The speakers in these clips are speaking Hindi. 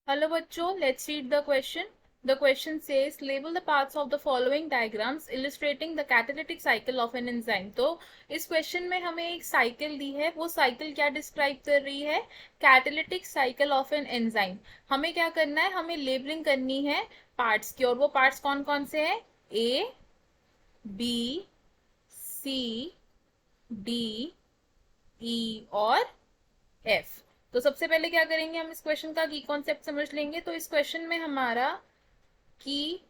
Hello बच्चों, let's read the question. The question says label the parts of the following diagrams illustrating the catalytic cycle of an enzyme. तो इस क्वेश्चन में हमें एक साइकिल दी है, वो साइकिल क्या डिस्क्राइब कर रही है? Catalytic cycle of an enzyme. हमें क्या करना है? हमें लेबलिंग करनी है पार्ट्स की, और वो पार्ट्स कौन कौन से हैं? ए, बी, सी, डी, ई और एफ. तो सबसे पहले क्या करेंगे, हम इस क्वेश्चन का की कॉन्सेप्ट समझ लेंगे. तो इस क्वेश्चन में हमारा की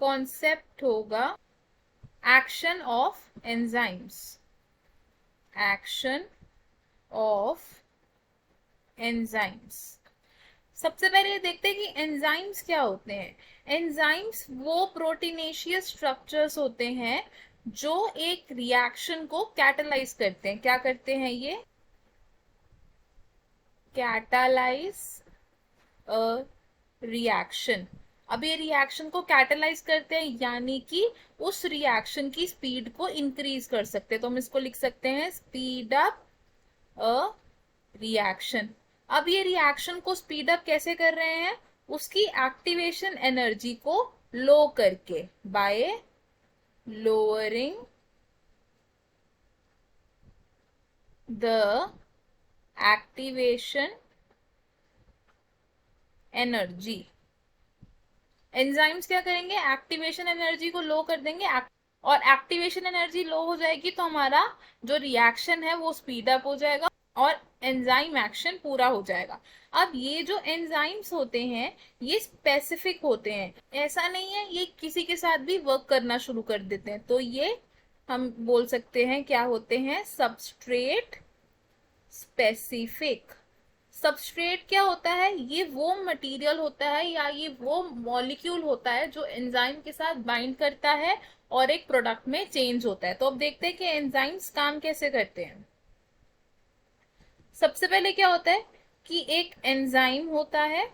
कॉन्सेप्ट होगा action of enzymes. Action of enzymes. सबसे पहले देखते हैं कि एंजाइम्स क्या होते हैं. एंजाइम्स वो प्रोटीनेशियस स्ट्रक्चर्स होते हैं जो एक रिएक्शन को कैटालाइज करते हैं. क्या करते हैं ये? Catalyse a reaction. अब ये रिएक्शन को कैटालाइज करते हैं, यानी कि उस रिएक्शन की स्पीड को इंक्रीज कर सकते हैं. तो हम इसको लिख सकते हैं स्पीड अप अ रिएक्शन. अब ये रिएक्शन को स्पीड अप कैसे कर रहे हैं? उसकी एक्टिवेशन एनर्जी को लो करके, bye lowering the activation energy. Enzymes क्या करेंगे? एक्टिवेशन एनर्जी को लो कर देंगे, और एक्टिवेशन एनर्जी लो हो जाएगी तो हमारा जो रिएक्शन है वो स्पीड अप हो जाएगा और एंजाइम एक्शन पूरा हो जाएगा. अब ये जो एंजाइम्स होते हैं ये स्पेसिफिक होते हैं. ऐसा नहीं है ये किसी के साथ भी वर्क करना शुरू कर देते हैं. तो ये हम बोल सकते हैं क्या होते हैं? Substrate specific. सबस्ट्रेट क्या होता है? ये वो मटेरियल होता है या ये वो मॉलिक्यूल होता है जो एंजाइम के साथ बाइंड करता है और एक प्रोडक्ट में चेंज होता है. तो अब देखते हैं कि एंजाइम्स काम कैसे करते हैं. सबसे पहले क्या होता है कि एक एंजाइम होता है.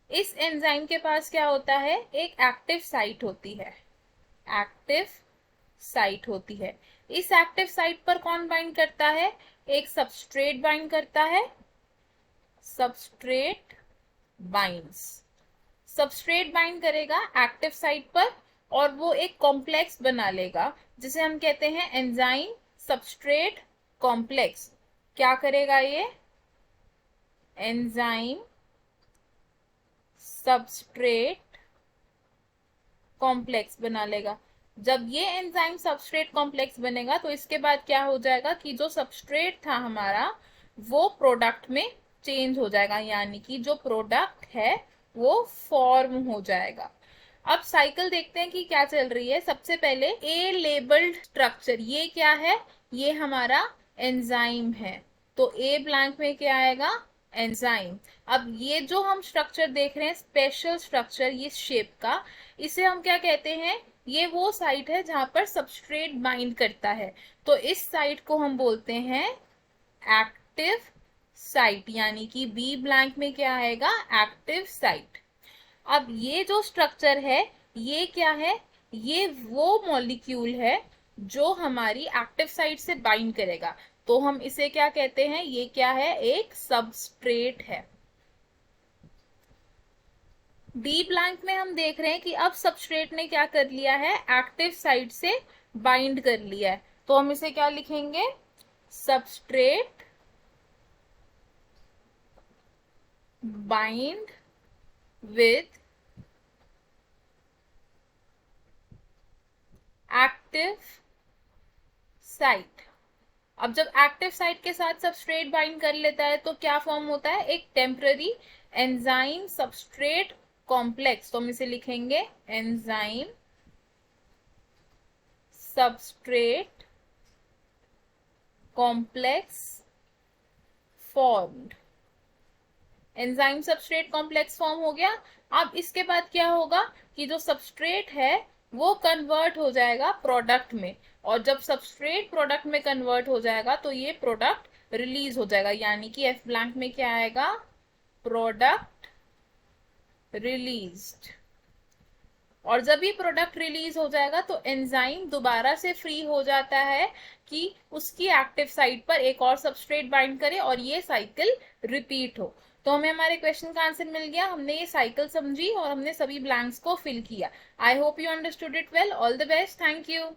इस एंजाइम के पास क्या होता है? एक एक्टिव साइट होती है. एक्टिव साइट होती है. इस एक्टिव साइट पर कौन बाइंड करता है? एक सबस्ट्रेट बाइंड करता है. Substrate binds. सबस्ट्रेट बाइंड करेगा एक्टिव साइट पर और वो एक कॉम्प्लेक्स बना लेगा जिसे हम कहते हैं एंजाइम सबस्ट्रेट कॉम्प्लेक्स. क्या करेगा ये? एंजाइम सबस्ट्रेट कॉम्प्लेक्स बना लेगा. जब ये एंजाइम सबस्ट्रेट कॉम्प्लेक्स बनेगा तो इसके बाद क्या हो जाएगा कि जो सबस्ट्रेट था हमारा वो प्रोडक्ट में चेंज हो जाएगा, यानी कि जो प्रोडक्ट है वो फॉर्म हो जाएगा. अब साइकिल देखते हैं कि क्या चल रही है. सबसे पहले ए लेबल्ड स्ट्रक्चर, ये क्या है? ये हमारा एंजाइम है. तो ए ब्लैंक में क्या आएगा? एंजाइम. अब ये जो हम स्ट्रक्चर देख रहे हैं, स्पेशल स्ट्रक्चर, ये शेप का, इसे हम क्या कहते हैं? ये वो साइट है जहां पर सबस्ट्रेट बाइंड करता है. तो इस साइट को हम बोलते हैं एक्टिव साइट, यानी कि बी ब्लैंक में क्या आएगा? Active site. अब ये जो स्ट्रक्चर है ये क्या है? ये वो मॉलिक्यूल है जो हमारी एक्टिव साइट से बाइंड करेगा. तो हम इसे क्या कहते हैं? ये क्या है? एक सबस्ट्रेट है. डी ब्लैंक में हम देख रहे हैं कि अब सबस्ट्रेट ने क्या कर लिया है? एक्टिव साइट से बाइंड कर लिया है. तो हम इसे क्या लिखेंगे? Substrate bind with active site. अब जब एक्टिव साइट के साथ सबस्ट्रेट बाइंड कर लेता है तो क्या फॉर्म होता है? एक टेम्पररी एंजाइम सबस्ट्रेट कॉम्प्लेक्स. तो हम इसे लिखेंगे enzyme substrate complex formed. Enzyme substrate complex form हो गया. अब इसके बाद क्या होगा कि जो सबस्ट्रेट है वो कन्वर्ट हो जाएगा प्रोडक्ट में, और जब सबस्ट्रेट प्रोडक्ट में कन्वर्ट हो जाएगा तो ये प्रोडक्ट रिलीज हो जाएगा, यानी कि एफ ब्लैंक में क्या आएगा? Product released. और जब ये प्रोडक्ट रिलीज हो जाएगा तो एंजाइम दोबारा से फ्री हो जाता है कि उसकी एक्टिव साइट पर एक और सबस्ट्रेट बाइंड करे और ये साइकिल रिपीट हो। तो हमें हमारे क्वेश्चन का आंसर मिल गया, हमने ये साइकिल समझी और हमने सभी ब्लैंक्स को फिल किया। I hope you understood it well. All the best, thank you.